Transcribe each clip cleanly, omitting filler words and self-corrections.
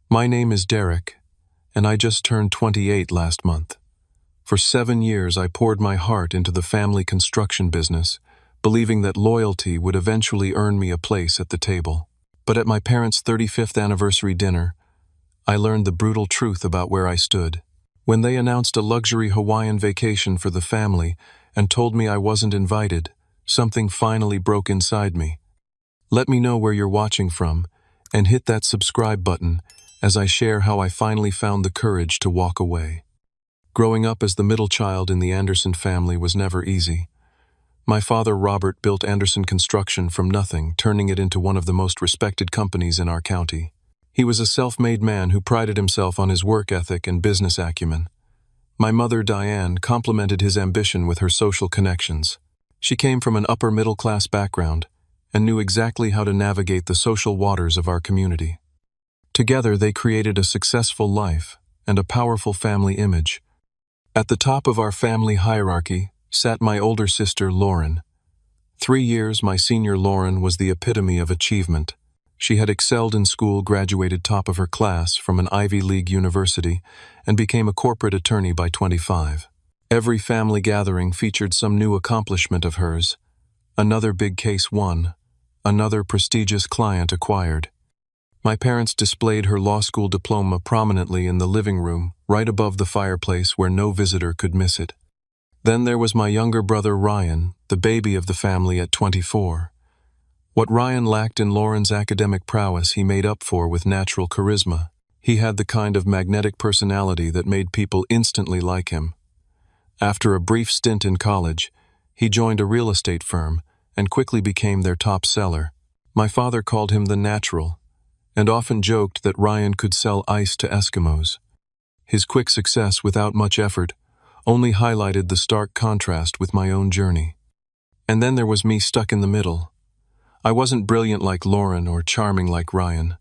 My name is Derek, and I just turned 28 last month. For 7 years, I poured my heart into the family construction business, believing that loyalty would eventually earn me a place at the table. But at my parents' 35th anniversary dinner, I learned the brutal truth about where I stood. When they announced a luxury Hawaiian vacation for the family and told me I wasn't invited, something finally broke inside me. Let me know where you're watching from, and hit that subscribe button as I share how I finally found the courage to walk away. Growing up as the middle child in the Anderson family was never easy. My father, Robert, built Anderson Construction from nothing, turning it into one of the most respected companies in our county. He was a self-made man who prided himself on his work ethic and business acumen. My mother, Diane, complemented his ambition with her social connections. She came from an upper-middle-class background and knew exactly how to navigate the social waters of our community. Together, they created a successful life and a powerful family image. At the top of our family hierarchy sat my older sister, Lauren. 3 years, my senior Lauren was the epitome of achievement. She had excelled in school, graduated top of her class from an Ivy League university, and became a corporate attorney by 25. Every family gathering featured some new accomplishment of hers. Another big case won, another prestigious client acquired. My parents displayed her law school diploma prominently in the living room, right above the fireplace where no visitor could miss it. Then there was my younger brother Ryan, the baby of the family at 24. What Ryan lacked in Lauren's academic prowess he made up for with natural charisma. He had the kind of magnetic personality that made people instantly like him. After a brief stint in college, he joined a real estate firm and quickly became their top seller. My father called him the natural, and often joked that Ryan could sell ice to Eskimos. His quick success without much effort only highlighted the stark contrast with my own journey. And then there was me stuck in the middle. I wasn't brilliant like Lauren or charming like Ryan.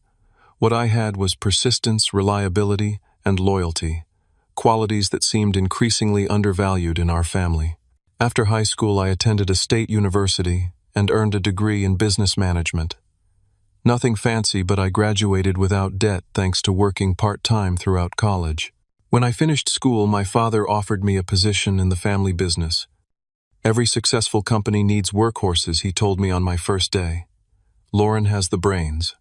What I had was persistence, reliability, and loyalty, qualities that seemed increasingly undervalued in our family. After high school, I attended a state university and earned a degree in business management. Nothing fancy, but I graduated without debt thanks to working part-time throughout college. When I finished school, my father offered me a position in the family business. Every successful company needs workhorses, he told me on my first day. Lauren has the brains,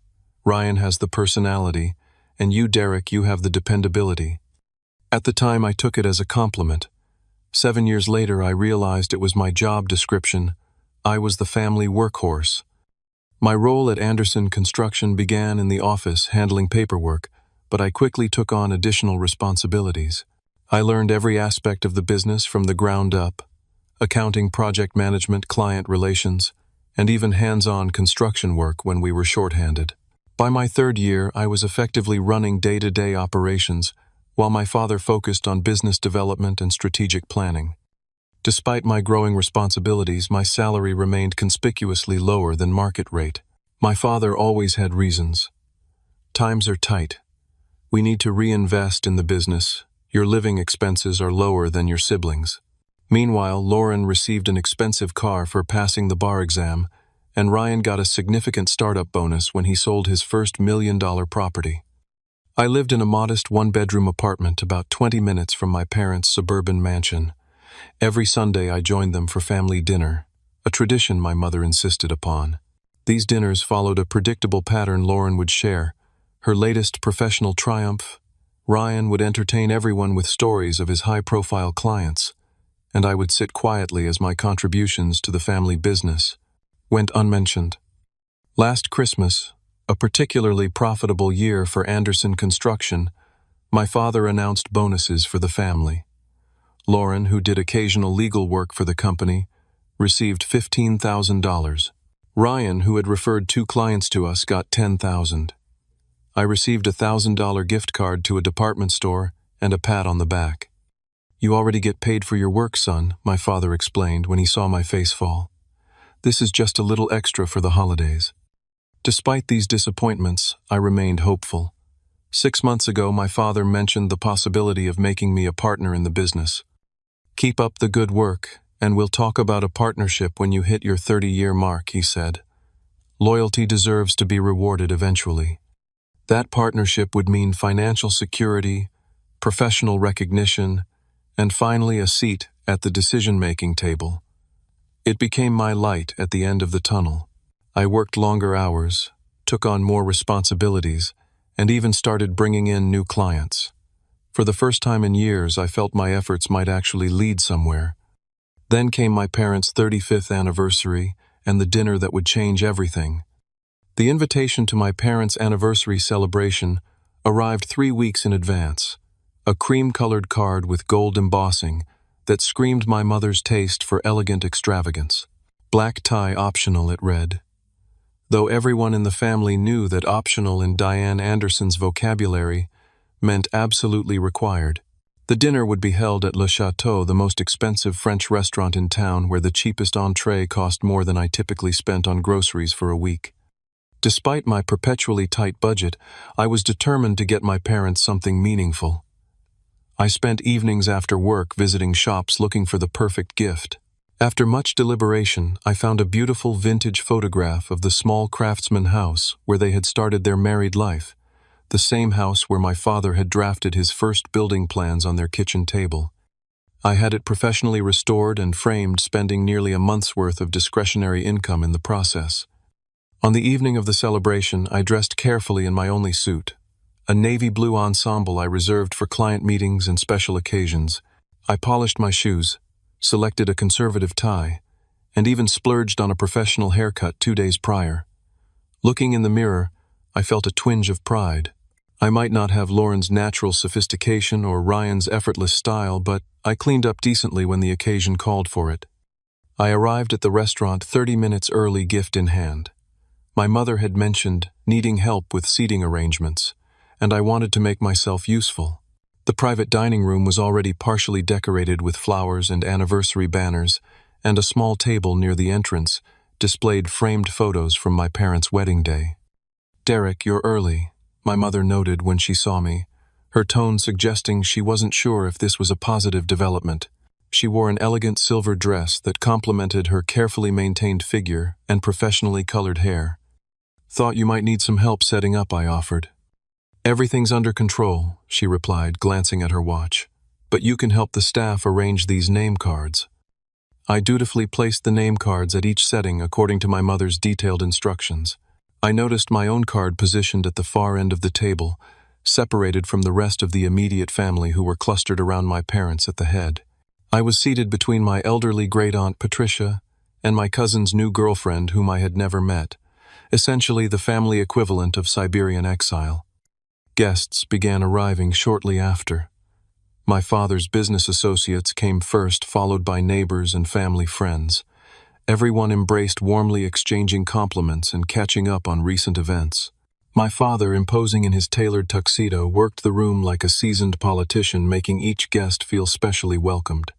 Ryan has the personality, and you, Derek, you have the dependability. At the time, I took it as a compliment. 7 years later, I realized it was my job description. I was the family workhorse. My role at Anderson Construction began in the office handling paperwork, but I quickly took on additional responsibilities. I learned every aspect of the business from the ground up: accounting, project management, client relations, and even hands-on construction work when we were shorthanded. By my 3rd year, I was effectively running day-to-day operations, while my father focused on business development and strategic planning. Despite my growing responsibilities, my salary remained conspicuously lower than market rate. My father always had reasons. Times are tight. We need to reinvest in the business. Your living expenses are lower than your siblings. Meanwhile, Lauren received an expensive car for passing the bar exam, and Ryan got a significant startup bonus when he sold his first $1 million property. I lived in a modest 1-bedroom apartment about 20 minutes from my parents' suburban mansion. Every Sunday I joined them for family dinner, a tradition my mother insisted upon. These dinners followed a predictable pattern. Lauren would share her latest professional triumph. Ryan would entertain everyone with stories of his high-profile clients, and I would sit quietly as my contributions to the family business went unmentioned. Last Christmas, a particularly profitable year for Anderson Construction, my father announced bonuses for the family. Lauren, who did occasional legal work for the company, received $15,000. Ryan, who had referred 2 clients to us, got $10,000. I received a $1,000 gift card to a department store and a pat on the back. "You already get paid for your work, son," my father explained when he saw my face fall. "This is just a little extra for the holidays." Despite these disappointments, I remained hopeful. 6 months ago, my father mentioned the possibility of making me a partner in the business. "Keep up the good work, and we'll talk about a partnership when you hit your 30-year mark," he said. "Loyalty deserves to be rewarded eventually." That partnership would mean financial security, professional recognition, and finally a seat at the decision-making table. It became my light at the end of the tunnel. I worked longer hours, took on more responsibilities, and even started bringing in new clients. For the first time in years, I felt my efforts might actually lead somewhere. Then came my parents' 35th anniversary and the dinner that would change everything. The invitation to my parents' anniversary celebration arrived 3 weeks in advance, a cream-colored card with gold embossing that screamed my mother's taste for elegant extravagance. Black tie optional, it read. Though everyone in the family knew that optional in Diane Anderson's vocabulary meant absolutely required. The dinner would be held at Le Chateau, the most expensive French restaurant in town where the cheapest entree cost more than I typically spent on groceries for a week. Despite my perpetually tight budget, I was determined to get my parents something meaningful. I spent evenings after work visiting shops looking for the perfect gift. After much deliberation, I found a beautiful vintage photograph of the small craftsman house where they had started their married life, the same house where my father had drafted his first building plans on their kitchen table. I had it professionally restored and framed, spending nearly a month's worth of discretionary income in the process. On the evening of the celebration, I dressed carefully in my only suit, a navy blue ensemble I reserved for client meetings and special occasions. I polished my shoes, selected a conservative tie, and even splurged on a professional haircut 2 days prior. Looking in the mirror, I felt a twinge of pride. I might not have Lauren's natural sophistication or Ryan's effortless style, but I cleaned up decently when the occasion called for it. I arrived at the restaurant 30 minutes early, gift in hand. My mother had mentioned needing help with seating arrangements, and I wanted to make myself useful. The private dining room was already partially decorated with flowers and anniversary banners, and a small table near the entrance displayed framed photos from my parents' wedding day. "Derek, you're early," my mother noted when she saw me, her tone suggesting she wasn't sure if this was a positive development. She wore an elegant silver dress that complemented her carefully maintained figure and professionally colored hair. "Thought you might need some help setting up," I offered. "Everything's under control," she replied, glancing at her watch. "But you can help the staff arrange these name cards." I dutifully placed the name cards at each setting according to my mother's detailed instructions. I noticed my own card positioned at the far end of the table, separated from the rest of the immediate family who were clustered around my parents at the head. I was seated between my elderly great-aunt Patricia and my cousin's new girlfriend whom I had never met, essentially the family equivalent of Siberian exile. Guests began arriving shortly after. My father's business associates came first, followed by neighbors and family friends. Everyone embraced warmly, exchanging compliments and catching up on recent events. My father, imposing in his tailored tuxedo, worked the room like a seasoned politician, making each guest feel specially welcomed.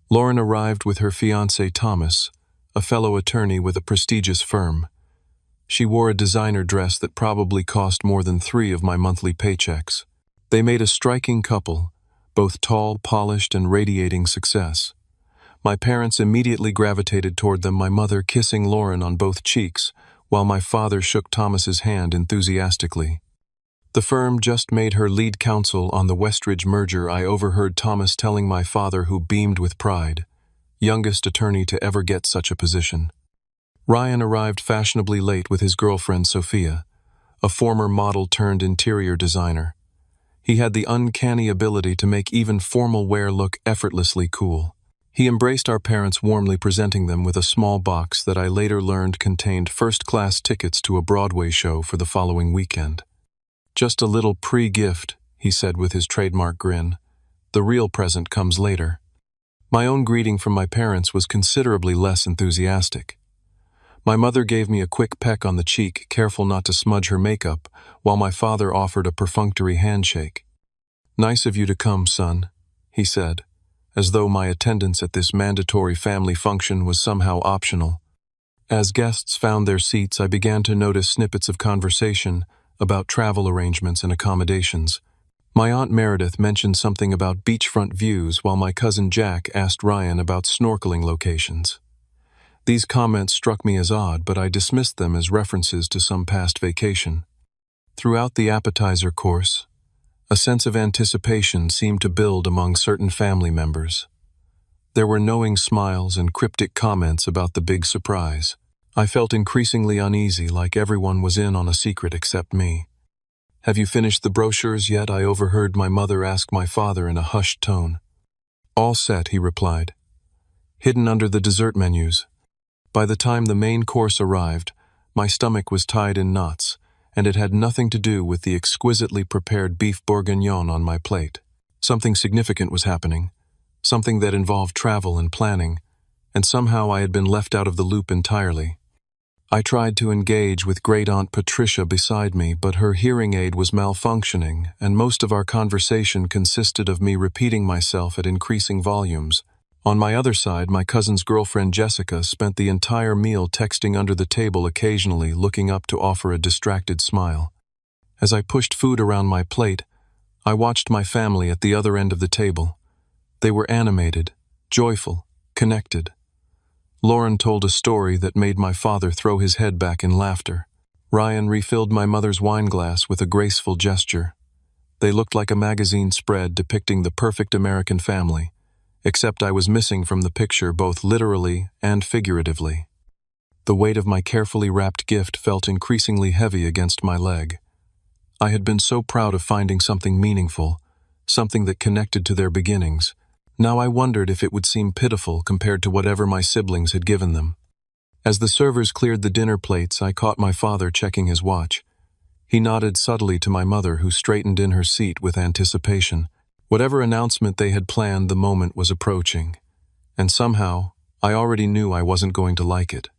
Lauren arrived with her fiancé Thomas, a fellow attorney with a prestigious firm. She wore a designer dress that probably cost more than 3 of my monthly paychecks. They made a striking couple, both tall, polished, and radiating success. My parents immediately gravitated toward them, my mother kissing Lauren on both cheeks, while my father shook Thomas's hand enthusiastically. The firm just made her lead counsel on the Westridge merger. I overheard Thomas telling my father, who beamed with pride, youngest attorney to ever get such a position. Ryan arrived fashionably late with his girlfriend Sophia, a former model turned interior designer. He had the uncanny ability to make even formal wear look effortlessly cool. He embraced our parents warmly, presenting them with a small box that I later learned contained first-class tickets to a Broadway show for the following weekend. "Just a little pre-gift," he said with his trademark grin. "The real present comes later." My own greeting from my parents was considerably less enthusiastic. My mother gave me a quick peck on the cheek, careful not to smudge her makeup, while my father offered a perfunctory handshake. "Nice of you to come, son," he said, as though my attendance at this mandatory family function was somehow optional. As guests found their seats, I began to notice snippets of conversation about travel arrangements and accommodations. My Aunt Meredith mentioned something about beachfront views, while my cousin Jack asked Ryan about snorkeling locations. These comments struck me as odd, but I dismissed them as references to some past vacation. Throughout the appetizer course, a sense of anticipation seemed to build among certain family members. There were knowing smiles and cryptic comments about the big surprise. I felt increasingly uneasy, like everyone was in on a secret except me. "Have you finished the brochures yet?" I overheard my mother ask my father in a hushed tone. "All set," he replied. "Hidden under the dessert menus." By the time the main course arrived, my stomach was tied in knots, and it had nothing to do with the exquisitely prepared beef bourguignon on my plate. Something significant was happening, something that involved travel and planning, and somehow I had been left out of the loop entirely. I tried to engage with Great-Aunt Patricia beside me, but her hearing aid was malfunctioning, and most of our conversation consisted of me repeating myself at increasing volumes. On my other side, my cousin's girlfriend Jessica spent the entire meal texting under the table, occasionally looking up to offer a distracted smile. As I pushed food around my plate, I watched my family at the other end of the table. They were animated, joyful, connected. Lauren told a story that made my father throw his head back in laughter. Ryan refilled my mother's wine glass with a graceful gesture. They looked like a magazine spread depicting the perfect American family, except I was missing from the picture both literally and figuratively. The weight of my carefully wrapped gift felt increasingly heavy against my leg. I had been so proud of finding something meaningful, something that connected to their beginnings. Now I wondered if it would seem pitiful compared to whatever my siblings had given them. As the servers cleared the dinner plates, I caught my father checking his watch. He nodded subtly to my mother, who straightened in her seat with anticipation. Whatever announcement they had planned, the moment was approaching. And somehow, I already knew I wasn't going to like it.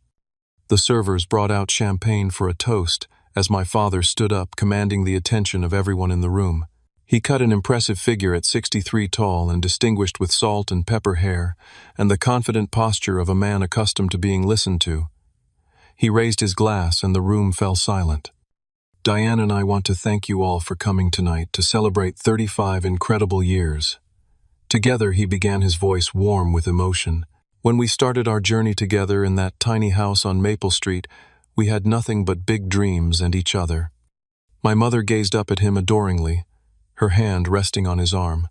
The servers brought out champagne for a toast as my father stood up, commanding the attention of everyone in the room. He cut an impressive figure at 63 tall and distinguished with salt and pepper hair, and the confident posture of a man accustomed to being listened to. He raised his glass and the room fell silent. "Diane and I want to thank you all for coming tonight to celebrate 35 incredible years." Together, he began, his voice warm with emotion. "When we started our journey together in that tiny house on Maple Street, we had nothing but big dreams and each other." My mother gazed up at him adoringly, her hand resting on his arm.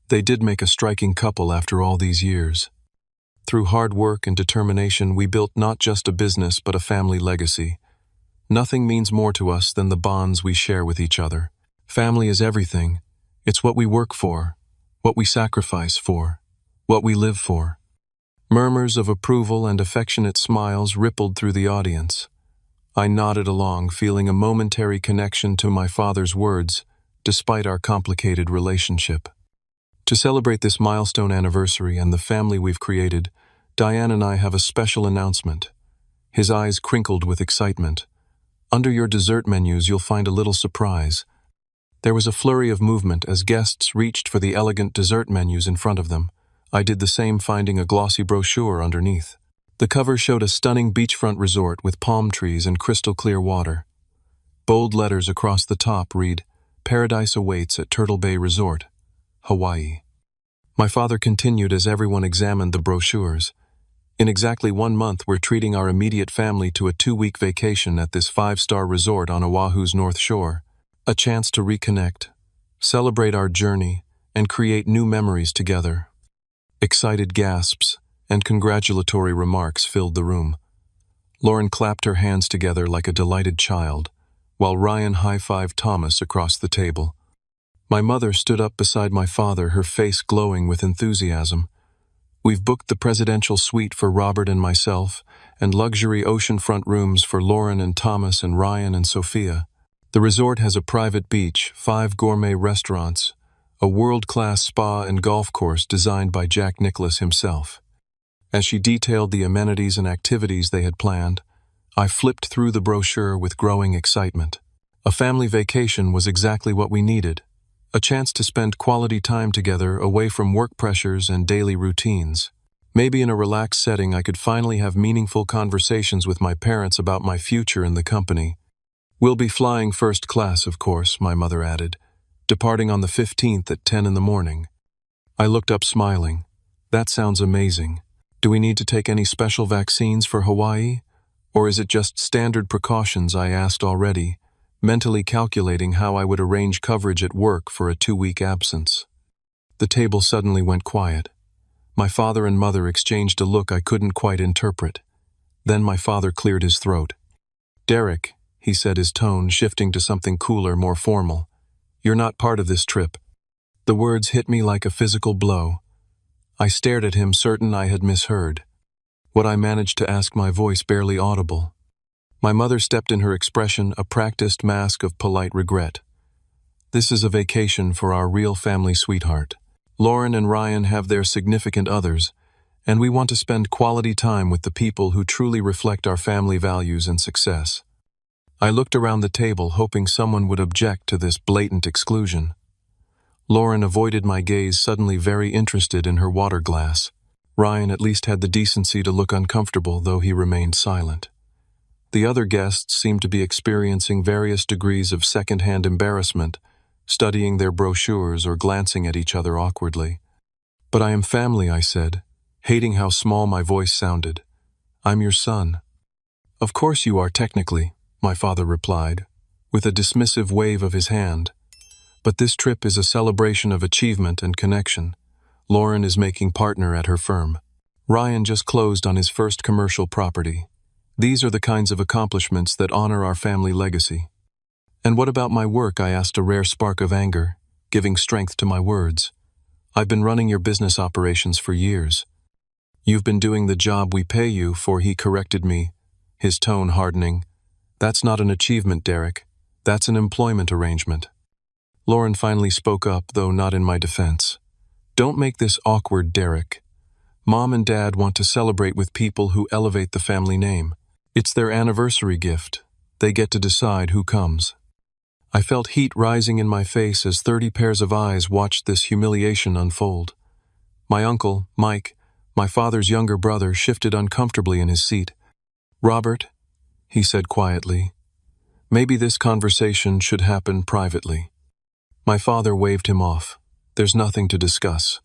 They did make a striking couple after all these years. Through hard work and determination, we built not just a business but a family legacy. Nothing means more to us than the bonds we share with each other. Family is everything. It's what we work for, what we sacrifice for, what we live for. Murmurs of approval and affectionate smiles rippled through the audience. I nodded along, feeling a momentary connection to my father's words, despite our complicated relationship. To celebrate this milestone anniversary and the family we've created, Diane and I have a special announcement. His eyes crinkled with excitement. "Under your dessert menus, you'll find a little surprise." There was a flurry of movement as guests reached for the elegant dessert menus in front of them. I did the same, finding a glossy brochure underneath. The cover showed a stunning beachfront resort with palm trees and crystal-clear water. Bold letters across the top read, "Paradise awaits at Turtle Bay Resort, Hawaii." My father continued as everyone examined the brochures. "In exactly 1 month, we're treating our immediate family to a 2-week vacation at this 5-star resort on Oahu's North Shore. A chance to reconnect, celebrate our journey, and create new memories together." Excited gasps and congratulatory remarks filled the room. Lauren clapped her hands together like a delighted child, while Ryan high-fived Thomas across the table. My mother stood up beside my father, her face glowing with enthusiasm. "We've booked the presidential suite for Robert and myself, and luxury oceanfront rooms for Lauren and Thomas and Ryan and Sophia. The resort has a private beach, 5 gourmet restaurants, a world-class spa and golf course designed by Jack Nicklaus himself." As she detailed the amenities and activities they had planned, I flipped through the brochure with growing excitement. A family vacation was exactly what we needed. A chance to spend quality time together away from work pressures and daily routines. Maybe in a relaxed setting I could finally have meaningful conversations with my parents about my future in the company. "We'll be flying first class, of course," my mother added, "departing on the 15th at 10 in the morning." I looked up smiling. "That sounds amazing. Do we need to take any special vaccines for Hawaii? Or is it just standard precautions?" I asked already, mentally calculating how I would arrange coverage at work for a 2-week absence. The table suddenly went quiet. My father and mother exchanged a look I couldn't quite interpret. Then my father cleared his throat. "Derek," he said, his tone shifting to something cooler, more formal, "you're not part of this trip." The words hit me like a physical blow. I stared at him, certain I had misheard. What I managed to ask, my voice barely audible. My mother stepped in, her expression a practiced mask of polite regret. "This is a vacation for our real family, sweetheart. Lauren and Ryan have their significant others, and we want to spend quality time with the people who truly reflect our family values and success." I looked around the table, hoping someone would object to this blatant exclusion. Lauren avoided my gaze, suddenly very interested in her water glass. Ryan at least had the decency to look uncomfortable, though he remained silent. The other guests seemed to be experiencing various degrees of second-hand embarrassment, studying their brochures or glancing at each other awkwardly. "But I am family," I said, hating how small my voice sounded. "I'm your son." "Of course you are, technically," my father replied, with a dismissive wave of his hand. "But this trip is a celebration of achievement and connection. Lauren is making partner at her firm. Ryan just closed on his first commercial property. These are the kinds of accomplishments that honor our family legacy." "And what about my work?" I asked, a rare spark of anger, giving strength to my words. "I've been running your business operations for years." "You've been doing the job we pay you for," he corrected me, his tone hardening. "That's not an achievement, Derek. That's an employment arrangement." Lauren finally spoke up, though not in my defense. "Don't make this awkward, Derek. Mom and Dad want to celebrate with people who elevate the family name. It's their anniversary gift. They get to decide who comes." I felt heat rising in my face as 30 pairs of eyes watched this humiliation unfold. My uncle, Mike, my father's younger brother, shifted uncomfortably in his seat. "Robert," he said quietly, "maybe this conversation should happen privately." My father waved him off. "There's nothing to discuss.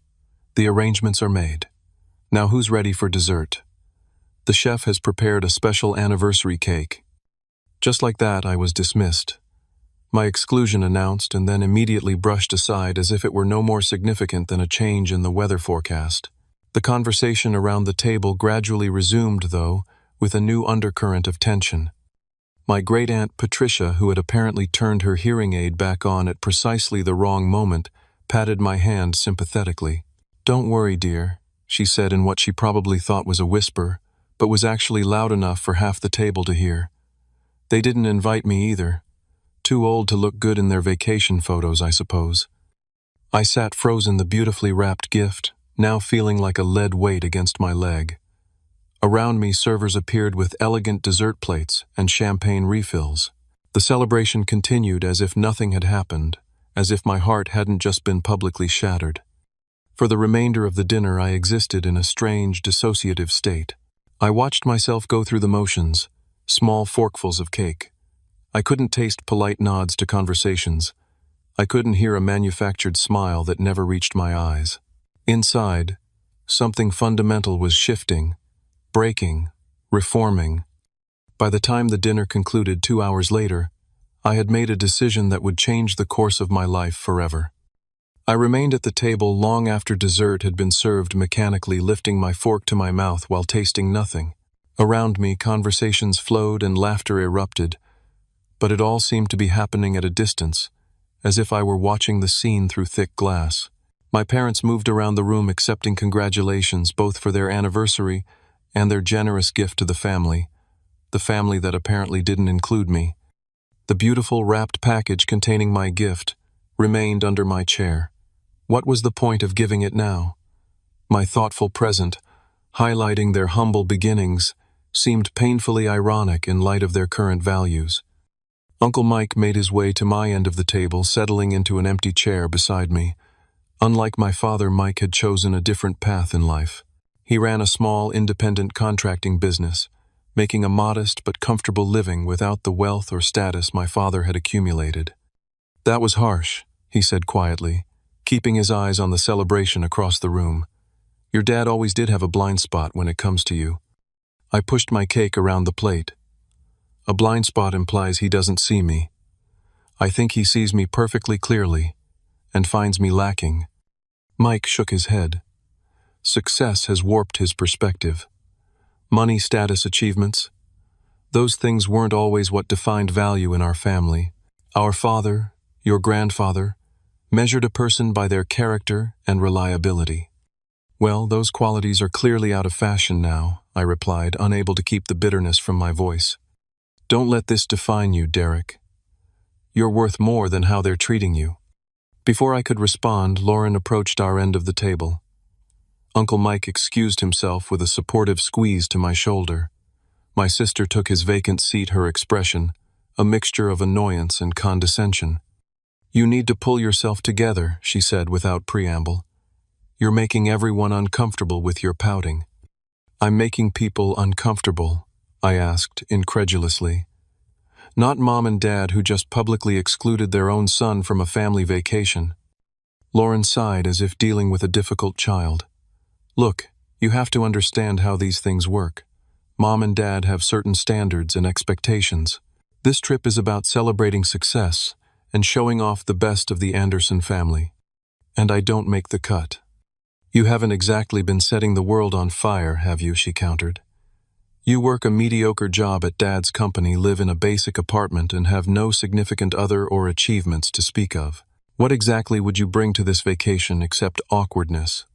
The arrangements are made. Now who's ready for dessert? The chef has prepared a special anniversary cake." Just like that, I was dismissed. My exclusion announced and then immediately brushed aside as if it were no more significant than a change in the weather forecast. The conversation around the table gradually resumed, though, with a new undercurrent of tension. My great-aunt Patricia, who had apparently turned her hearing aid back on at precisely the wrong moment, patted my hand sympathetically. "Don't worry, dear," she said in what she probably thought was a whisper, but was actually loud enough for half the table to hear. "They didn't invite me either. Too old to look good in their vacation photos, I suppose." I sat frozen, the beautifully wrapped gift, now feeling like a lead weight against my leg. Around me, servers appeared with elegant dessert plates and champagne refills. The celebration continued as if nothing had happened, as if my heart hadn't just been publicly shattered. For the remainder of the dinner, I existed in a strange, dissociative state. I watched myself go through the motions, small forkfuls of cake. I couldn't taste polite nods to conversations. I couldn't hear a manufactured smile that never reached my eyes. Inside, something fundamental was shifting, breaking, reforming. By the time the dinner concluded 2 hours later, I had made a decision that would change the course of my life forever. I remained at the table long after dessert had been served, mechanically lifting my fork to my mouth while tasting nothing. Around me, conversations flowed and laughter erupted, but it all seemed to be happening at a distance, as if I were watching the scene through thick glass. My parents moved around the room accepting congratulations both for their anniversary and their generous gift to the family that apparently didn't include me. The beautiful wrapped package containing my gift remained under my chair. What was the point of giving it now? My thoughtful present, highlighting their humble beginnings, seemed painfully ironic in light of their current values. Uncle Mike made his way to my end of the table, settling into an empty chair beside me. Unlike my father, Mike had chosen a different path in life. He ran a small, independent contracting business, making a modest but comfortable living without the wealth or status my father had accumulated. "That was harsh," he said quietly, keeping his eyes on the celebration across the room. "Your dad always did have a blind spot when it comes to you." I pushed my cake around the plate. "A blind spot implies he doesn't see me." I think he sees me perfectly clearly and finds me lacking. Mike shook his head. Success has warped his perspective. Money, status, achievements, those things weren't always what defined value in our family. Our father, your grandfather, measured a person by their character and reliability. Well, those qualities are clearly out of fashion now, I replied, unable to keep the bitterness from my voice. Don't let this define you, Derek. You're worth more than how they're treating you. Before I could respond, Lauren approached our end of the table. Uncle Mike excused himself with a supportive squeeze to my shoulder. My sister took his vacant seat, her expression, a mixture of annoyance and condescension. You need to pull yourself together, she said without preamble. You're making everyone uncomfortable with your pouting. I'm making people uncomfortable, I asked incredulously. Not Mom and Dad, who just publicly excluded their own son from a family vacation. Lauren sighed as if dealing with a difficult child. Look, you have to understand how these things work. Mom and Dad have certain standards and expectations. This trip is about celebrating success and showing off the best of the Anderson family. And I don't make the cut. You haven't exactly been setting the world on fire, have you? She countered. You work a mediocre job at Dad's company, live in a basic apartment, and have no significant other or achievements to speak of. What exactly would you bring to this vacation except awkwardness?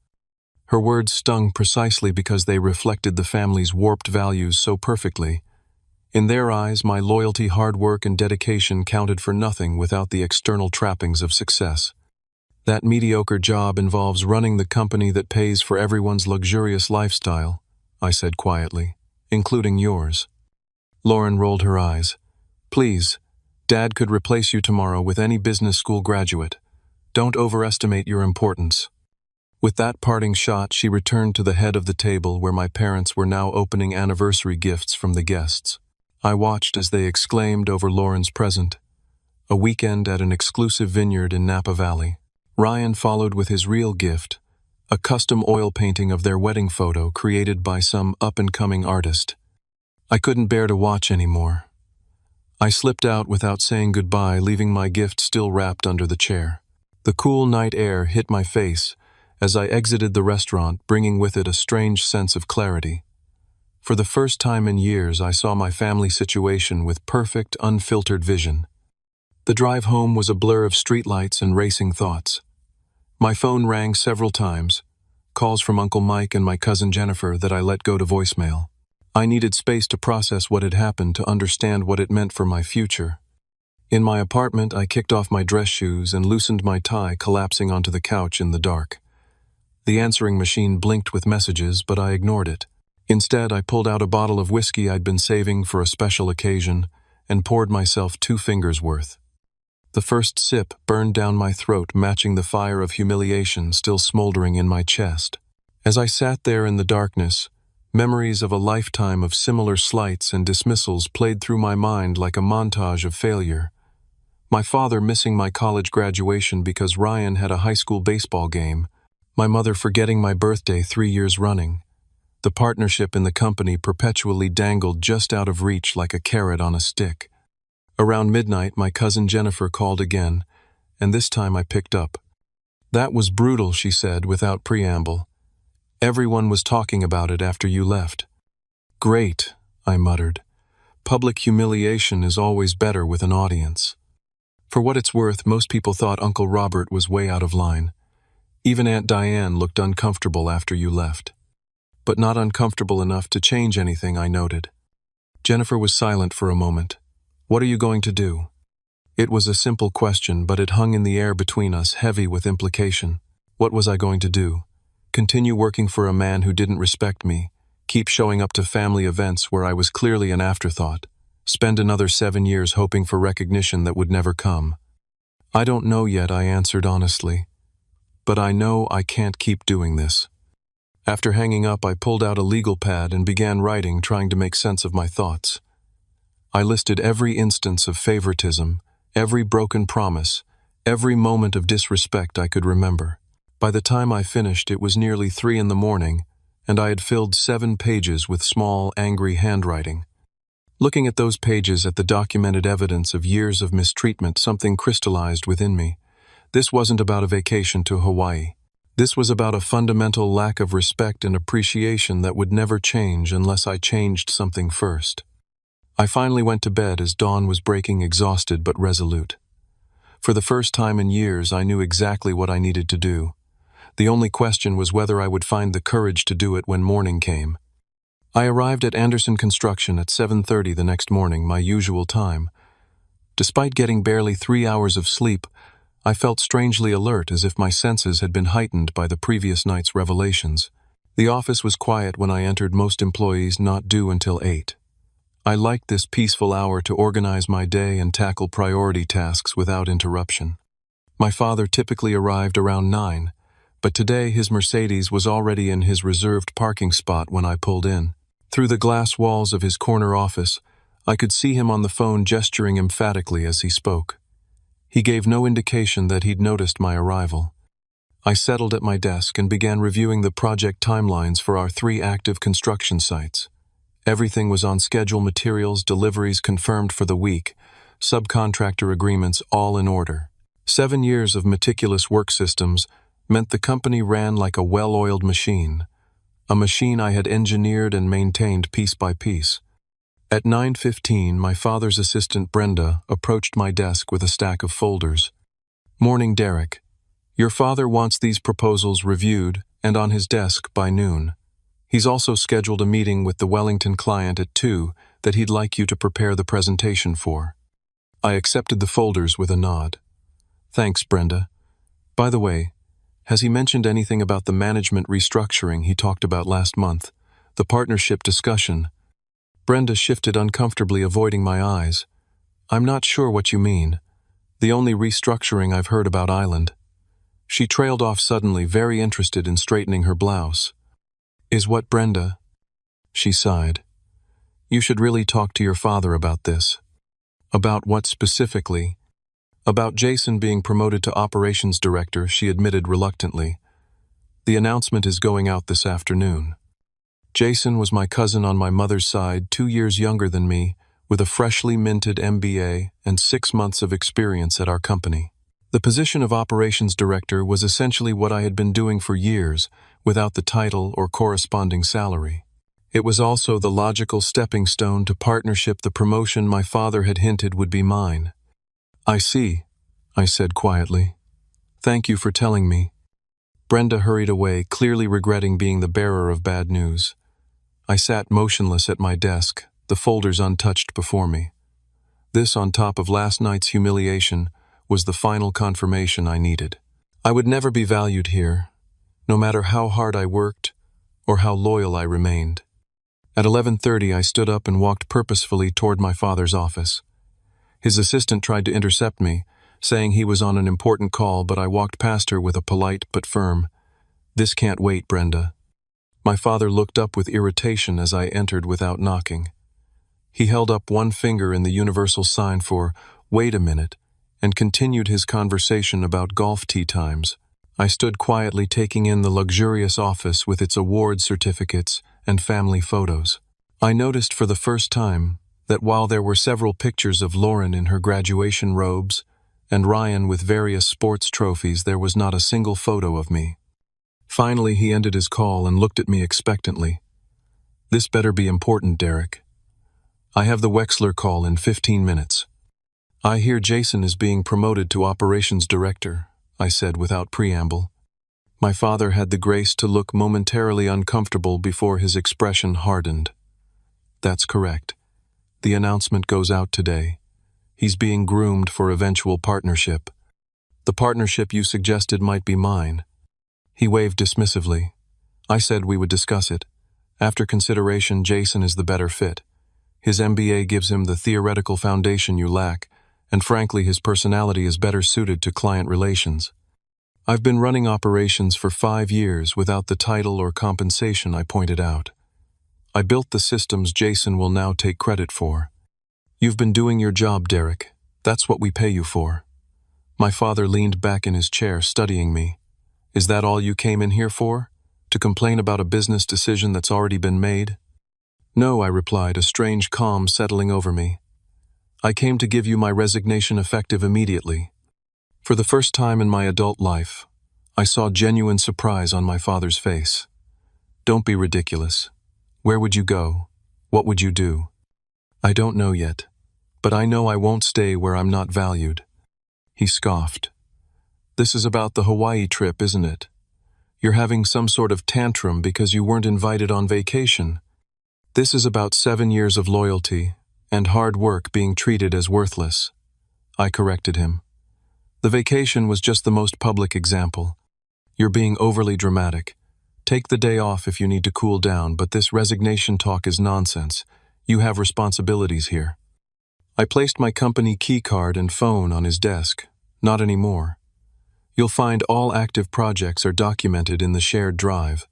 Her words stung precisely because they reflected the family's warped values so perfectly. In their eyes, my loyalty, hard work, and dedication counted for nothing without the external trappings of success. That mediocre job involves running the company that pays for everyone's luxurious lifestyle, I said quietly, including yours. Lauren rolled her eyes. Please, Dad could replace you tomorrow with any business school graduate. Don't overestimate your importance. With that parting shot, she returned to the head of the table where my parents were now opening anniversary gifts from the guests. I watched as they exclaimed over Lauren's present, a weekend at an exclusive vineyard in Napa Valley. Ryan followed with his real gift, a custom oil painting of their wedding photo created by some up-and-coming artist. I couldn't bear to watch anymore. I slipped out without saying goodbye, leaving my gift still wrapped under the chair. The cool night air hit my face as I exited the restaurant, bringing with it a strange sense of clarity. For the first time in years, I saw my family situation with perfect, unfiltered vision. The drive home was a blur of streetlights and racing thoughts. My phone rang several times, calls from Uncle Mike and my cousin Jennifer that I let go to voicemail. I needed space to process what had happened, to understand what it meant for my future. In my apartment, I kicked off my dress shoes and loosened my tie, collapsing onto the couch in the dark. The answering machine blinked with messages, but I ignored it. Instead, I pulled out a bottle of whiskey I'd been saving for a special occasion and poured myself 2 fingers worth. The first sip burned down my throat, matching the fire of humiliation still smoldering in my chest. As I sat there in the darkness, memories of a lifetime of similar slights and dismissals played through my mind like a montage of failure. My father missing my college graduation because Ryan had a high school baseball game. My mother forgetting my birthday 3 years running. The partnership in the company perpetually dangled just out of reach like a carrot on a stick. Around midnight, my cousin Jennifer called again, and this time I picked up. That was brutal, she said without preamble. Everyone was talking about it after you left. Great, I muttered. Public humiliation is always better with an audience. For what it's worth, most people thought Uncle Robert was way out of line. Even Aunt Diane looked uncomfortable after you left. But not uncomfortable enough to change anything, I noted. Jennifer was silent for a moment. What are you going to do? It was a simple question, but it hung in the air between us, heavy with implication. What was I going to do? Continue working for a man who didn't respect me, keep showing up to family events where I was clearly an afterthought, spend another 7 years hoping for recognition that would never come? I don't know yet, I answered honestly. But I know I can't keep doing this. After hanging up, I pulled out a legal pad and began writing, trying to make sense of my thoughts. I listed every instance of favoritism, every broken promise, every moment of disrespect I could remember. By the time I finished, it was nearly 3 in the morning, and I had filled 7 pages with small, angry handwriting. Looking at those pages at the documented evidence of years of mistreatment, something crystallized within me. This wasn't about a vacation to Hawaii. This was about a fundamental lack of respect and appreciation that would never change unless I changed something first. I finally went to bed as dawn was breaking, exhausted but resolute. For the first time in years, I knew exactly what I needed to do. The only question was whether I would find the courage to do it when morning came. I arrived at Anderson Construction at 7:30 the next morning, my usual time. Despite getting barely 3 hours of sleep, I felt strangely alert, as if my senses had been heightened by the previous night's revelations. The office was quiet when I entered, most employees not due until 8. I liked this peaceful hour to organize my day and tackle priority tasks without interruption. My father typically arrived around 9, but today his Mercedes was already in his reserved parking spot when I pulled in. Through the glass walls of his corner office, I could see him on the phone gesturing emphatically as he spoke. He gave no indication that he'd noticed my arrival. I settled at my desk and began reviewing the project timelines for our 3 active construction sites. Everything was on schedule, materials, deliveries confirmed for the week, subcontractor agreements all in order. 7 years of meticulous work systems meant the company ran like a well-oiled machine, a machine I had engineered and maintained piece by piece. At 9:15, my father's assistant Brenda approached my desk with a stack of folders. "Morning, Derek. Your father wants these proposals reviewed and on his desk by noon. He's also scheduled a meeting with the Wellington client at 2 that he'd like you to prepare the presentation for." I accepted the folders with a nod. "Thanks, Brenda. By the way, has he mentioned anything about the management restructuring he talked about last month, the partnership discussion?" Brenda shifted uncomfortably, avoiding my eyes. "I'm not sure what you mean. The only restructuring I've heard about Island." She trailed off suddenly, very interested in straightening her blouse. "Is what, Brenda?" She sighed. "You should really talk to your father about this." "About what specifically?" "About Jason being promoted to operations director," she admitted reluctantly. "The announcement is going out this afternoon." Jason was my cousin on my mother's side, 2 years younger than me, with a freshly minted MBA and 6 months of experience at our company. The position of operations director was essentially what I had been doing for years, without the title or corresponding salary. It was also the logical stepping stone to partnership, the promotion my father had hinted would be mine. "I see," I said quietly. "Thank you for telling me." Brenda hurried away, clearly regretting being the bearer of bad news. I sat motionless at my desk, the folders untouched before me. This, on top of last night's humiliation, was the final confirmation I needed. I would never be valued here, no matter how hard I worked or how loyal I remained. At 11:30, I stood up and walked purposefully toward my father's office. His assistant tried to intercept me, saying he was on an important call, but I walked past her with a polite but firm, "This can't wait, Brenda." My father looked up with irritation as I entered without knocking. He held up one finger in the universal sign for "wait a minute," and continued his conversation about golf tee times. I stood quietly taking in the luxurious office with its award certificates and family photos. I noticed for the first time that while there were several pictures of Lauren in her graduation robes and Ryan with various sports trophies, there was not a single photo of me. Finally, he ended his call and looked at me expectantly. "This better be important, Derek. I have the Wexler call in 15 minutes. I hear Jason is being promoted to operations director," I said without preamble. My father had the grace to look momentarily uncomfortable before his expression hardened. "That's correct. The announcement goes out today. He's being groomed for eventual partnership. The partnership you suggested might be mine." He waved dismissively. I said we would discuss it. After consideration, Jason is the better fit. His MBA gives him the theoretical foundation you lack, and frankly, his personality is better suited to client relations. "I've been running operations for 5 years without the title or compensation," I pointed out. "I built the systems Jason will now take credit for." "You've been doing your job, Derek. That's what we pay you for." My father leaned back in his chair, studying me. "Is that all you came in here for? To complain about a business decision that's already been made?" No, I replied, a strange calm settling over me. I came to give you my resignation effective immediately. For the first time in my adult life, I saw genuine surprise on my father's face. Don't be ridiculous. Where would you go? What would you do? I don't know yet, but I know I won't stay where I'm not valued. He scoffed. This is about the Hawaii trip, isn't it? You're having some sort of tantrum because you weren't invited on vacation. This is about 7 years of loyalty and hard work being treated as worthless. I corrected him. The vacation was just the most public example. You're being overly dramatic. Take the day off if you need to cool down, but this resignation talk is nonsense. You have responsibilities here. I placed my company key card and phone on his desk. Not anymore. You'll find all active projects are documented in the shared drive.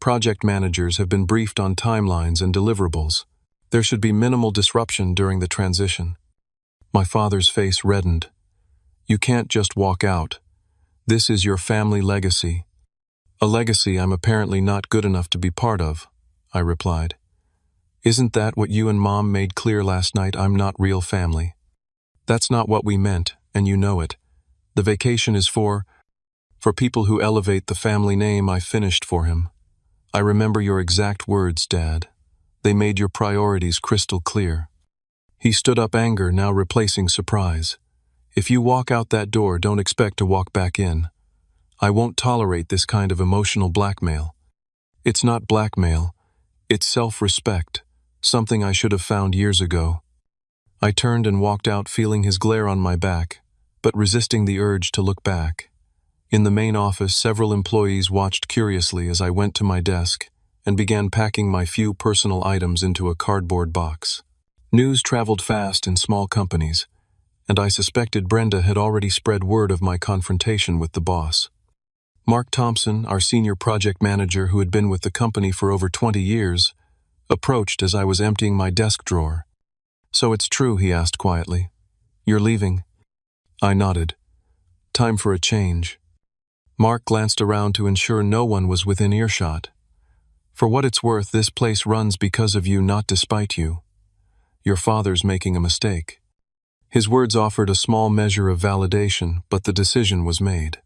Project managers have been briefed on timelines and deliverables. There should be minimal disruption during the transition. My father's face reddened. You can't just walk out. This is your family legacy. A legacy I'm apparently not good enough to be part of, I replied. Isn't that what you and Mom made clear last night? I'm not real family. That's not what we meant, and you know it. The vacation is for people who elevate the family name I finished for him. I remember your exact words, Dad. They made your priorities crystal clear. He stood up, anger now replacing surprise. If you walk out that door, don't expect to walk back in. I won't tolerate this kind of emotional blackmail. It's not blackmail. It's self-respect, something I should have found years ago. I turned and walked out, feeling his glare on my back, but resisting the urge to look back. In the main office, several employees watched curiously as I went to my desk and began packing my few personal items into a cardboard box. News traveled fast in small companies, and I suspected Brenda had already spread word of my confrontation with the boss. Mark Thompson, our senior project manager who had been with the company for over 20 years, approached as I was emptying my desk drawer. So it's true, he asked quietly. You're leaving? I nodded. Time for a change. Mark glanced around to ensure no one was within earshot. For what it's worth, this place runs because of you, not despite you. Your father's making a mistake. His words offered a small measure of validation, but the decision was made.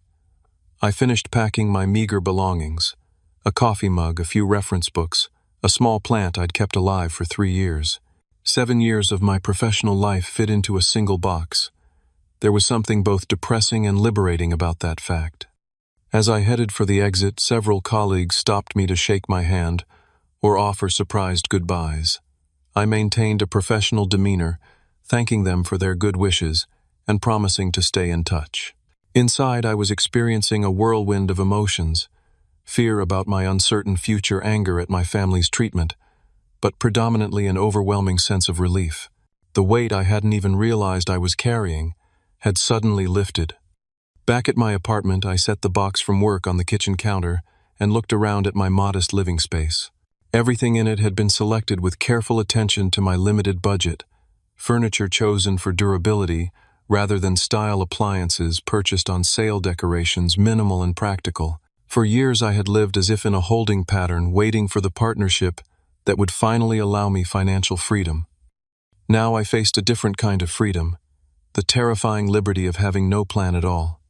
I finished packing my meager belongings, a coffee mug, a few reference books, a small plant I'd kept alive for 3 years. 7 years of my professional life fit into a single box. There was something both depressing and liberating about that fact. As I headed for the exit, several colleagues stopped me to shake my hand or offer surprised goodbyes. I maintained a professional demeanor, thanking them for their good wishes and promising to stay in touch. Inside, I was experiencing a whirlwind of emotions, fear about my uncertain future, anger at my family's treatment, but predominantly an overwhelming sense of relief. The weight I hadn't even realized I was carrying had suddenly lifted. Back at my apartment, I set the box from work on the kitchen counter and looked around at my modest living space. Everything in it had been selected with careful attention to my limited budget, furniture chosen for durability rather than style, appliances purchased on sale, decorations minimal and practical. For years I had lived as if in a holding pattern, waiting for the partnership that would finally allow me financial freedom. Now I faced a different kind of freedom, the terrifying liberty of having no plan at all.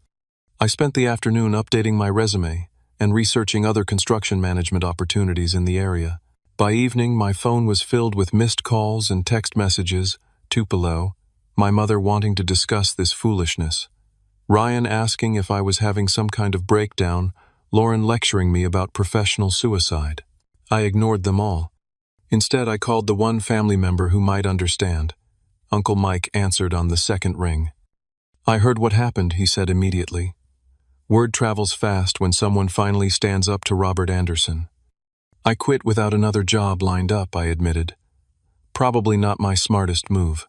I spent the afternoon updating my resume and researching other construction management opportunities in the area. By evening, my phone was filled with missed calls and text messages, Tupelo, my mother wanting to discuss this foolishness, Ryan asking if I was having some kind of breakdown, Lauren lecturing me about professional suicide. I ignored them all. Instead, I called the one family member who might understand. Uncle Mike answered on the second ring. I heard what happened, he said immediately. Word travels fast when someone finally stands up to Robert Anderson. I quit without another job lined up, I admitted. Probably not my smartest move.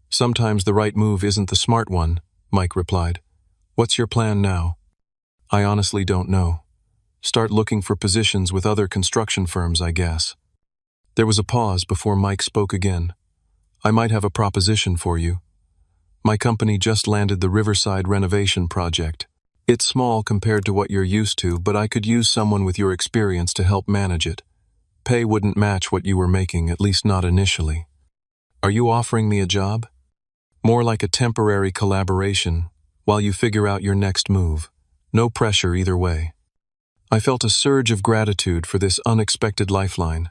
Sometimes the right move isn't the smart one, Mike replied. What's your plan now? I honestly don't know. Start looking for positions with other construction firms, I guess. There was a pause before Mike spoke again. I might have a proposition for you. My company just landed the Riverside renovation project. It's small compared to what you're used to, but I could use someone with your experience to help manage it. pay wouldn't match what you were making, at least not initially. Are you offering me a job? More like a temporary collaboration, while you figure out your next move. No pressure either way. I felt a surge of gratitude for this unexpected lifeline.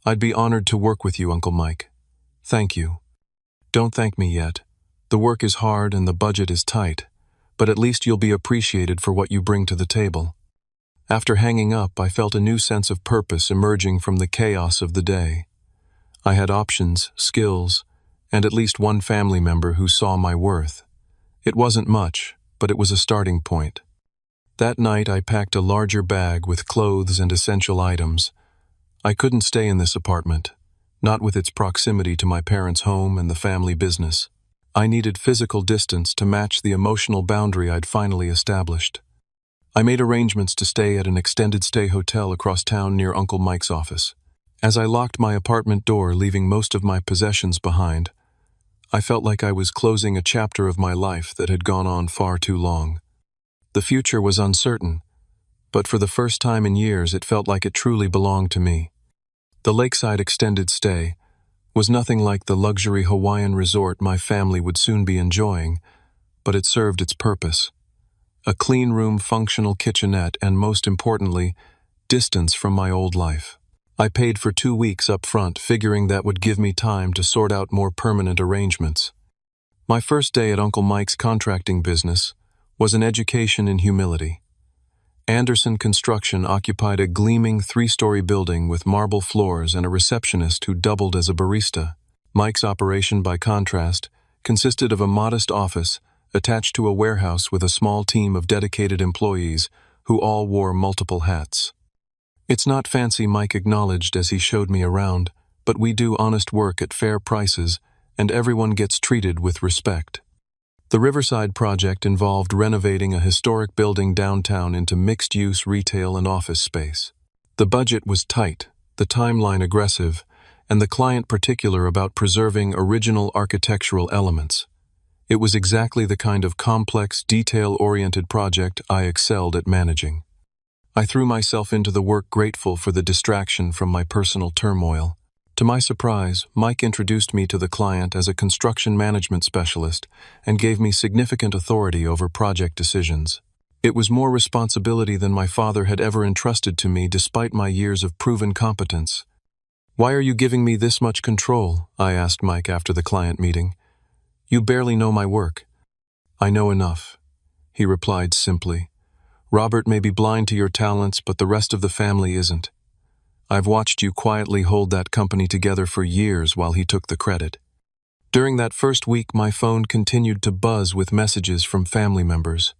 I'd be honored to work with you, Uncle Mike. Thank you. Don't thank me yet. The work is hard and the budget is tight, but at least you'll be appreciated for what you bring to the table. After hanging up, I felt a new sense of purpose emerging from the chaos of the day. I had options, skills, and at least one family member who saw my worth. It wasn't much, but it was a starting point. That night, I packed a larger bag with clothes and essential items. I couldn't stay in this apartment, not with its proximity to my parents' home and the family business. I needed physical distance to match the emotional boundary I'd finally established. I made arrangements to stay at an extended stay hotel across town near Uncle Mike's office. As I locked my apartment door, leaving most of my possessions behind, I felt like I was closing a chapter of my life that had gone on far too long. The future was uncertain, but for the first time in years it felt like it truly belonged to me. The lakeside extended stay was nothing like the luxury Hawaiian resort my family would soon be enjoying, but it served its purpose. A clean room, functional kitchenette, and most importantly, distance from my old life. I paid for 2 weeks up front, figuring that would give me time to sort out more permanent arrangements. My first day at Uncle Mike's contracting business was an education in humility. Anderson Construction occupied a gleaming 3-story building with marble floors and a receptionist who doubled as a barista. Mike's operation, by contrast, consisted of a modest office attached to a warehouse with a small team of dedicated employees who all wore multiple hats. It's not fancy, Mike acknowledged as he showed me around, but we do honest work at fair prices and everyone gets treated with respect. The Riverside project involved renovating a historic building downtown into mixed-use retail and office space. The budget was tight, the timeline aggressive, and the client particular about preserving original architectural elements. It was exactly the kind of complex, detail-oriented project I excelled at managing. I threw myself into the work, grateful for the distraction from my personal turmoil. To my surprise, Mike introduced me to the client as a construction management specialist and gave me significant authority over project decisions. It was more responsibility than my father had ever entrusted to me, despite my years of proven competence. "Why are you giving me this much control?" I asked Mike after the client meeting. "You barely know my work." "I know enough," he replied simply. "Robert may be blind to your talents, but the rest of the family isn't. I've watched you quietly hold that company together for years while he took the credit." During that first week, my phone continued to buzz with messages from family members.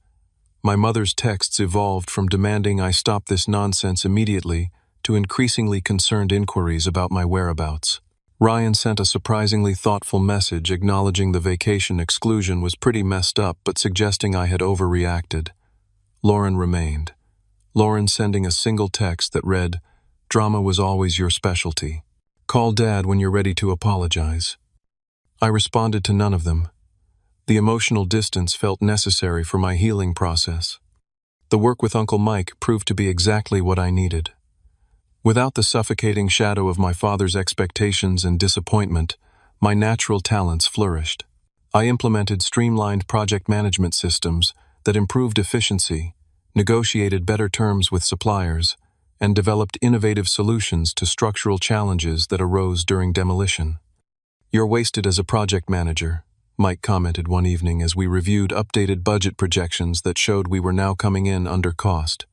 My mother's texts evolved from demanding I stop this nonsense immediately to increasingly concerned inquiries about my whereabouts. Ryan sent a surprisingly thoughtful message acknowledging the vacation exclusion was pretty messed up but suggesting I had overreacted. Lauren remained. Lauren sending a single text that read, "Drama was always your specialty. Call Dad when you're ready to apologize." I responded to none of them. The emotional distance felt necessary for my healing process. The work with Uncle Mike proved to be exactly what I needed. Without the suffocating shadow of my father's expectations and disappointment, my natural talents flourished. I implemented streamlined project management systems that improved efficiency, negotiated better terms with suppliers, and developed innovative solutions to structural challenges that arose during demolition. "You're wasted as a project manager," Mike commented one evening as we reviewed updated budget projections that showed we were now coming in under cost.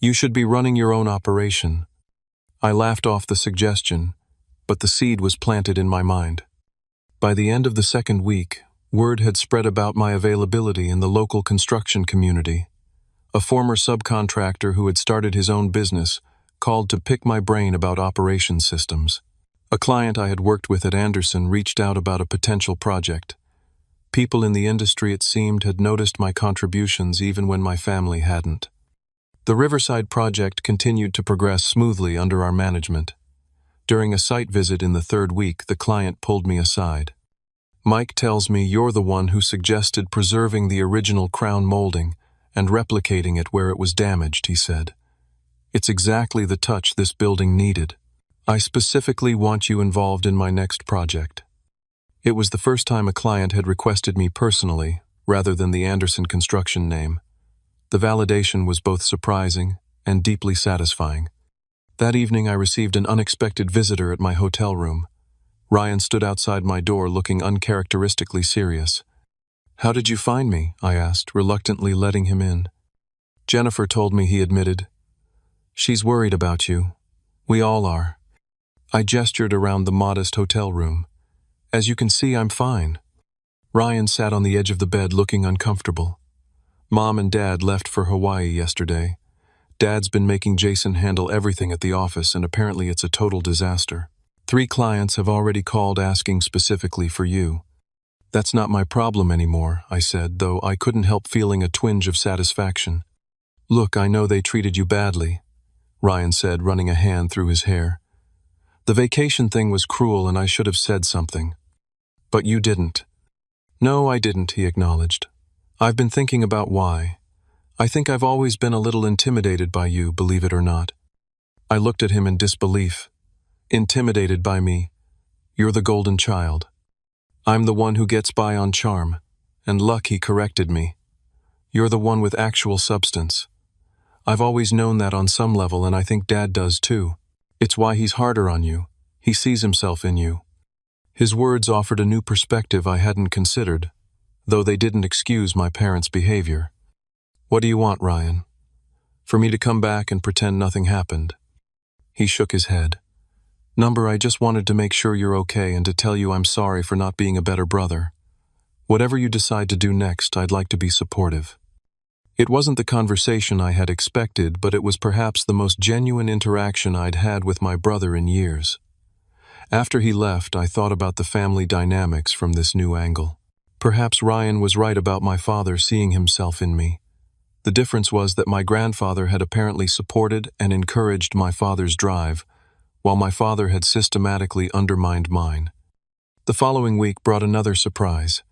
"You should be running your own operation." I laughed off the suggestion, but the seed was planted in my mind. By the end of the second week, word had spread about my availability in the local construction community. A former subcontractor who had started his own business called to pick my brain about operations systems. A client I had worked with at Anderson reached out about a potential project. People in the industry, it seemed, had noticed my contributions even when my family hadn't. The Riverside project continued to progress smoothly under our management. During a site visit in the third week, the client pulled me aside. "Mike tells me you're the one who suggested preserving the original crown molding and replicating it where it was damaged," he said. "It's exactly the touch this building needed." I specifically want you involved in my next project. It was the first time a client had requested me personally, rather than the Anderson Construction name. The validation was both surprising and deeply satisfying. That evening I received an unexpected visitor at my hotel room. Ryan stood outside my door looking uncharacteristically serious. "How did you find me?" I asked, reluctantly letting him in. "Jennifer told me," he admitted. "She's worried about you. We all are." I gestured around the modest hotel room. "As you can see, I'm fine." Ryan sat on the edge of the bed looking uncomfortable. "Mom and Dad left for Hawaii yesterday. Dad's been making Jason handle everything at the office, and apparently it's a total disaster. 3 clients have already called asking specifically for you." "That's not my problem anymore," I said, though I couldn't help feeling a twinge of satisfaction. "Look, I know they treated you badly," Ryan said, running a hand through his hair. "The vacation thing was cruel and I should have said something. But you didn't." "No, I didn't," he acknowledged. "I've been thinking about why. I think I've always been a little intimidated by you, believe it or not." I looked at him in disbelief. "Intimidated by me? You're the golden child. I'm the one who gets by on charm, and luck," he corrected me. "You're the one with actual substance. I've always known that on some level, and I think Dad does too. It's why he's harder on you. He sees himself in you." His words offered a new perspective I hadn't considered, though they didn't excuse my parents' behavior. "What do you want, Ryan? For me to come back and pretend nothing happened?" He shook his head. "Number, I just wanted to make sure you're okay and to tell you I'm sorry for not being a better brother. Whatever you decide to do next, I'd like to be supportive." It wasn't the conversation I had expected, but it was perhaps the most genuine interaction I'd had with my brother in years. After he left, I thought about the family dynamics from this new angle. Perhaps Ryan was right about my father seeing himself in me. The difference was that my grandfather had apparently supported and encouraged my father's drive, while my father had systematically undermined mine. The following week brought another surprise.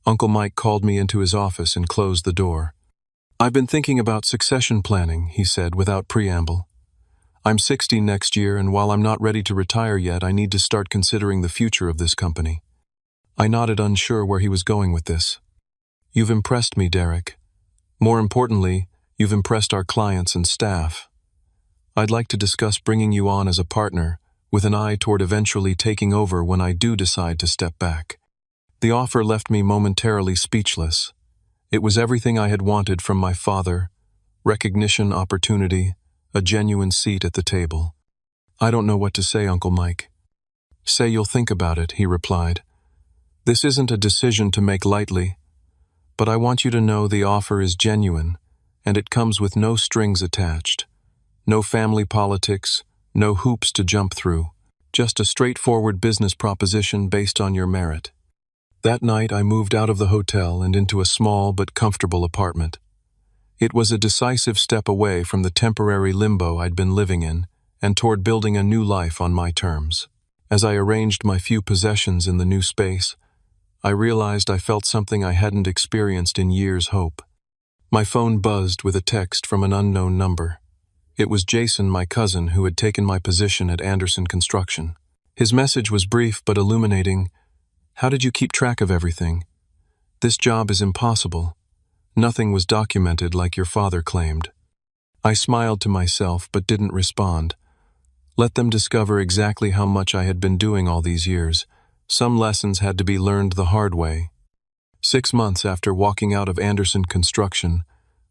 Uncle Mike called me into his office and closed the door. "I've been thinking about succession planning," he said without preamble. "I'm 60 next year, and while I'm not ready to retire yet, I need to start considering the future of this company." I nodded, unsure where he was going with this. "You've impressed me, Derek. More importantly, you've impressed our clients and staff. I'd like to discuss bringing you on as a partner, with an eye toward eventually taking over when I do decide to step back." The offer left me momentarily speechless. It was everything I had wanted from my father: recognition, opportunity, a genuine seat at the table. "I don't know what to say, Uncle Mike." "Say you'll think about it," he replied. "This isn't a decision to make lightly, but I want you to know the offer is genuine, and it comes with no strings attached. No family politics, no hoops to jump through. Just a straightforward business proposition based on your merit." That night I moved out of the hotel and into a small but comfortable apartment. It was a decisive step away from the temporary limbo I'd been living in, and toward building a new life on my terms. As I arranged my few possessions in the new space, I realized I felt something I hadn't experienced in years. Hope. My phone buzzed with a text from an unknown number. It was Jason, my cousin, who had taken my position at Anderson Construction. His message was brief but illuminating. "How did you keep track of everything? This job is impossible. Nothing was documented like your father claimed." I smiled to myself but didn't respond. Let them discover exactly how much I had been doing all these years. Some lessons had to be learned the hard way. 6 months after walking out of Anderson Construction,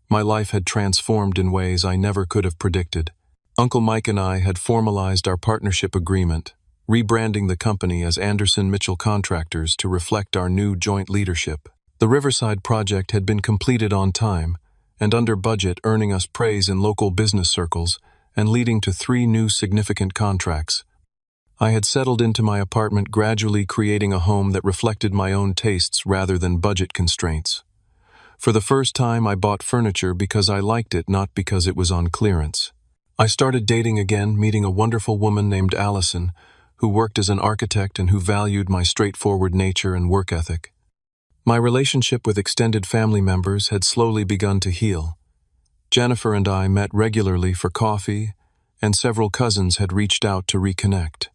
my life had transformed in ways I never could have predicted. Uncle Mike and I had formalized our partnership agreement, rebranding the company as Anderson Mitchell Contractors to reflect our new joint leadership. The Riverside project had been completed on time and under budget, earning us praise in local business circles and leading to 3 new significant contracts. I had settled into my apartment, gradually creating a home that reflected my own tastes rather than budget constraints. For the first time, I bought furniture because I liked it, not because it was on clearance. I started dating again, meeting a wonderful woman named Allison, who worked as an architect and who valued my straightforward nature and work ethic. My relationship with extended family members had slowly begun to heal. Jennifer and I met regularly for coffee and several cousins had reached out to reconnect.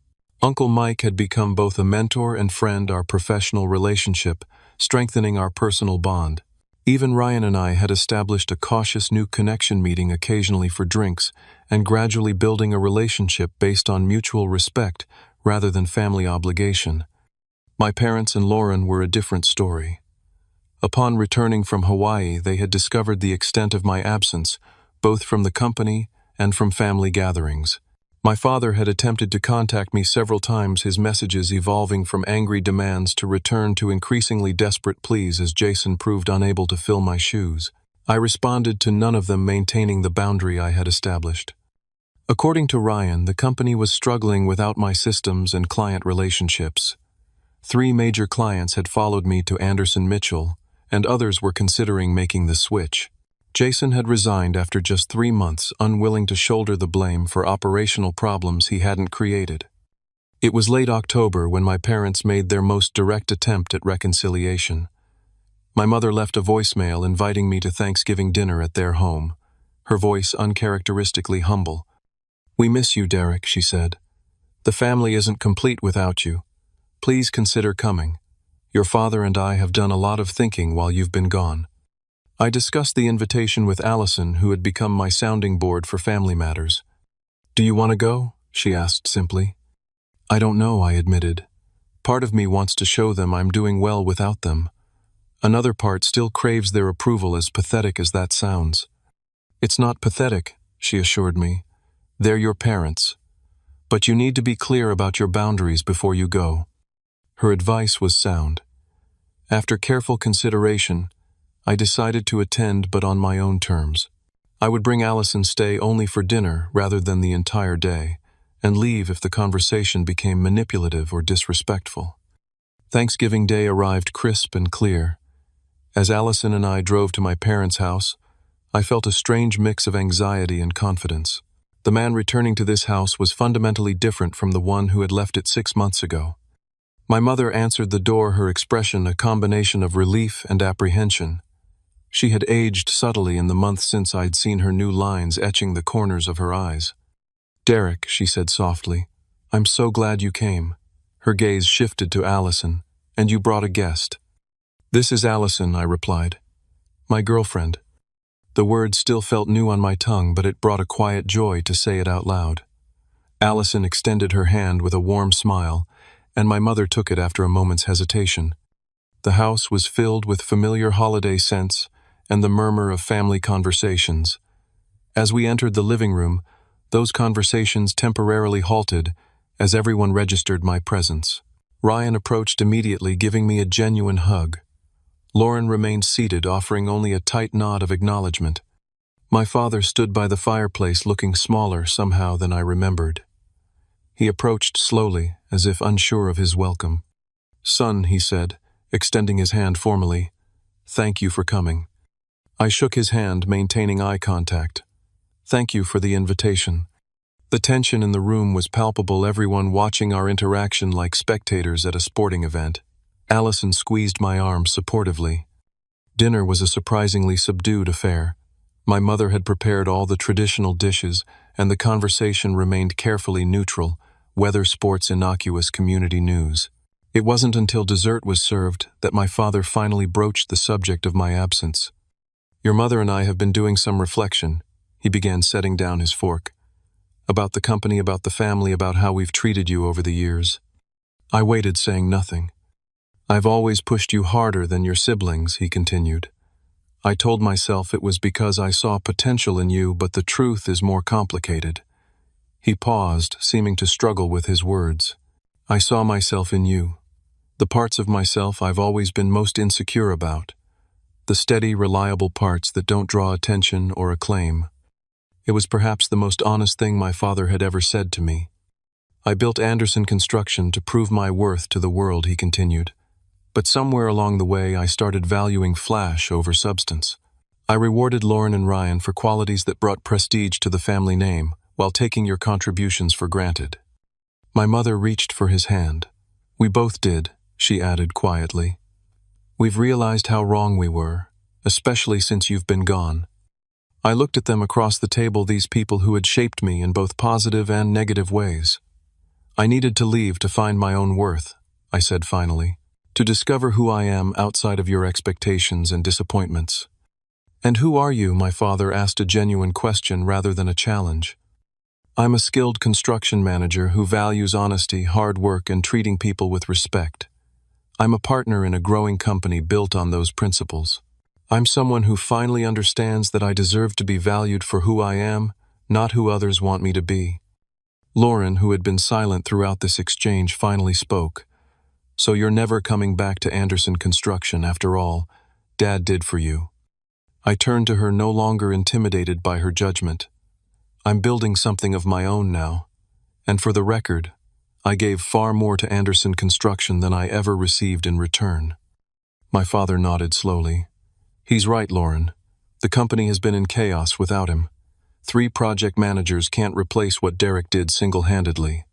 Uncle Mike had become both a mentor and friend, our professional relationship, strengthening our personal bond. Even Ryan and I had established a cautious new connection, meeting occasionally for drinks and gradually building a relationship based on mutual respect rather than family obligation. My parents and Lauren were a different story. Upon returning from Hawaii, they had discovered the extent of my absence, both from the company and from family gatherings. My father had attempted to contact me several times, his messages evolving from angry demands to return to increasingly desperate pleas as Jason proved unable to fill my shoes. I responded to none of them, maintaining the boundary I had established. According to Ryan, the company was struggling without my systems and client relationships. 3 major clients had followed me to Anderson Mitchell, and others were considering making the switch. Jason had resigned after just 3 months, unwilling to shoulder the blame for operational problems he hadn't created. It was late October when my parents made their most direct attempt at reconciliation. My mother left a voicemail inviting me to Thanksgiving dinner at their home, her voice uncharacteristically humble. "We miss you, Derek," she said. "The family isn't complete without you. Please consider coming. Your father and I have done a lot of thinking while you've been gone." I discussed the invitation with Allison, who had become my sounding board for family matters. "Do you want to go?" she asked simply. "I don't know," I admitted. "Part of me wants to show them I'm doing well without them. Another part still craves their approval, as pathetic as that sounds." "It's not pathetic," she assured me. "They're your parents. But you need to be clear about your boundaries before you go." Her advice was sound. After careful consideration, I decided to attend, but on my own terms. I would bring Allison's stay only for dinner rather than the entire day, and leave if the conversation became manipulative or disrespectful. Thanksgiving Day arrived crisp and clear. As Allison and I drove to my parents' house, I felt a strange mix of anxiety and confidence. The man returning to this house was fundamentally different from the one who had left it 6 months ago. My mother answered the door, her expression a combination of relief and apprehension. She had aged subtly in the months since I'd seen her new lines etching the corners of her eyes. "Derek," she said softly, "I'm so glad you came." Her gaze shifted to Allison. "And you brought a guest." "This is Allison," I replied. "My girlfriend." The word still felt new on my tongue, but it brought a quiet joy to say it out loud. Allison extended her hand with a warm smile, and my mother took it after a moment's hesitation. The house was filled with familiar holiday scents and the murmur of family conversations. As we entered the living room, those conversations temporarily halted as everyone registered my presence. Ryan approached immediately, giving me a genuine hug. Lauren remained seated, offering only a tight nod of acknowledgement. My father stood by the fireplace, looking smaller somehow than I remembered. He approached slowly, as if unsure of his welcome. "Son," he said, extending his hand formally, "thank you for coming." I shook his hand, maintaining eye contact. "Thank you for the invitation." The tension in the room was palpable, everyone watching our interaction like spectators at a sporting event. Allison squeezed my arm supportively. Dinner was a surprisingly subdued affair. My mother had prepared all the traditional dishes, and the conversation remained carefully neutral: weather, sports, innocuous community news. It wasn't until dessert was served that my father finally broached the subject of my absence. "Your mother and I have been doing some reflection," he began, setting down his fork. "About the company, about the family, about how we've treated you over the years." I waited, saying nothing. "I've always pushed you harder than your siblings," he continued. "I told myself it was because I saw potential in you, but the truth is more complicated." He paused, seeming to struggle with his words. "I saw myself in you. The parts of myself I've always been most insecure about. The steady, reliable parts that don't draw attention or acclaim." It was perhaps the most honest thing my father had ever said to me. "I built Anderson Construction to prove my worth to the world," he continued. "But somewhere along the way I started valuing flash over substance. I rewarded Lauren and Ryan for qualities that brought prestige to the family name, while taking your contributions for granted." My mother reached for his hand. "We both did," she added quietly. "We've realized how wrong we were, especially since you've been gone." I looked at them across the table, these people who had shaped me in both positive and negative ways. I needed to leave to find my own worth, I said finally, to discover who I am outside of your expectations and disappointments. And who are you? My father asked a genuine question rather than a challenge. I'm a skilled construction manager who values honesty, hard work, and treating people with respect. I'm a partner in a growing company built on those principles. I'm someone who finally understands that I deserve to be valued for who I am, not who others want me to be. Lauren, who had been silent throughout this exchange, finally spoke. So you're never coming back to Anderson Construction after all Dad did for you. I turned to her, no longer intimidated by her judgment. I'm building something of my own now. And for the record, I gave far more to Anderson Construction than I ever received in return. My father nodded slowly. He's right, Lauren. The company has been in chaos without him. 3 project managers can't replace what Derek did single-handedly.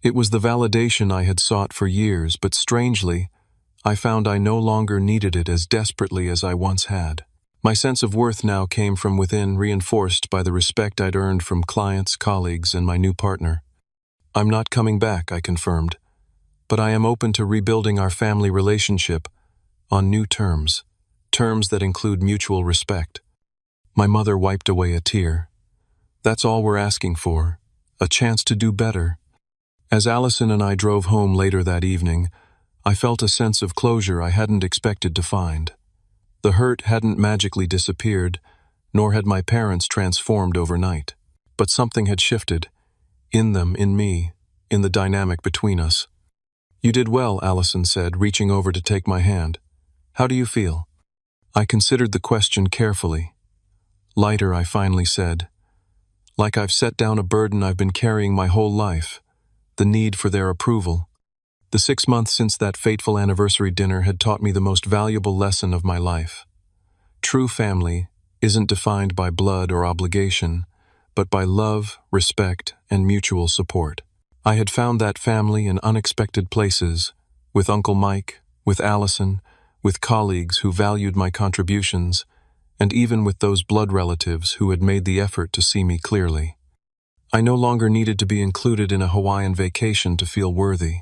It was the validation I had sought for years, but strangely, I found I no longer needed it as desperately as I once had. My sense of worth now came from within, reinforced by the respect I'd earned from clients, colleagues, and my new partner. I'm not coming back, I confirmed, but I am open to rebuilding our family relationship on new terms. Terms that include mutual respect. My mother wiped away a tear. That's all we're asking for, a chance to do better. As Allison and I drove home later that evening, I felt a sense of closure I hadn't expected to find. The hurt hadn't magically disappeared, nor had my parents transformed overnight. But something had shifted, in them, in me, in the dynamic between us. You did well, Allison said, reaching over to take my hand. How do you feel? I considered the question carefully. Lighter, I finally said. Like I've set down a burden I've been carrying my whole life, the need for their approval. The 6 months since that fateful anniversary dinner had taught me the most valuable lesson of my life. True family isn't defined by blood or obligation, but by love, respect, and mutual support. I had found that family in unexpected places, with Uncle Mike, with Allison, with colleagues who valued my contributions, and even with those blood relatives who had made the effort to see me clearly. I no longer needed to be included in a Hawaiian vacation to feel worthy.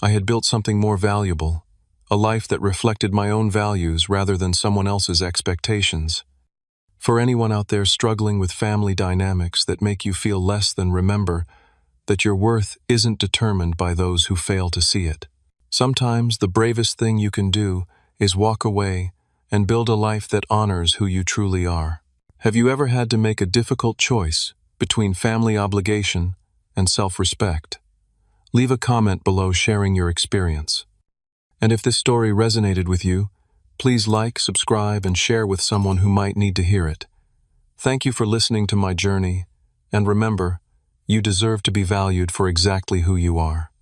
I had built something more valuable, a life that reflected my own values rather than someone else's expectations. For anyone out there struggling with family dynamics that make you feel less than, remember that your worth isn't determined by those who fail to see it. Sometimes the bravest thing you can do is walk away and build a life that honors who you truly are. Have you ever had to make a difficult choice between family obligation and self-respect? Leave a comment below sharing your experience. And if this story resonated with you, please like, subscribe, and share with someone who might need to hear it. Thank you for listening to my journey, and remember, you deserve to be valued for exactly who you are.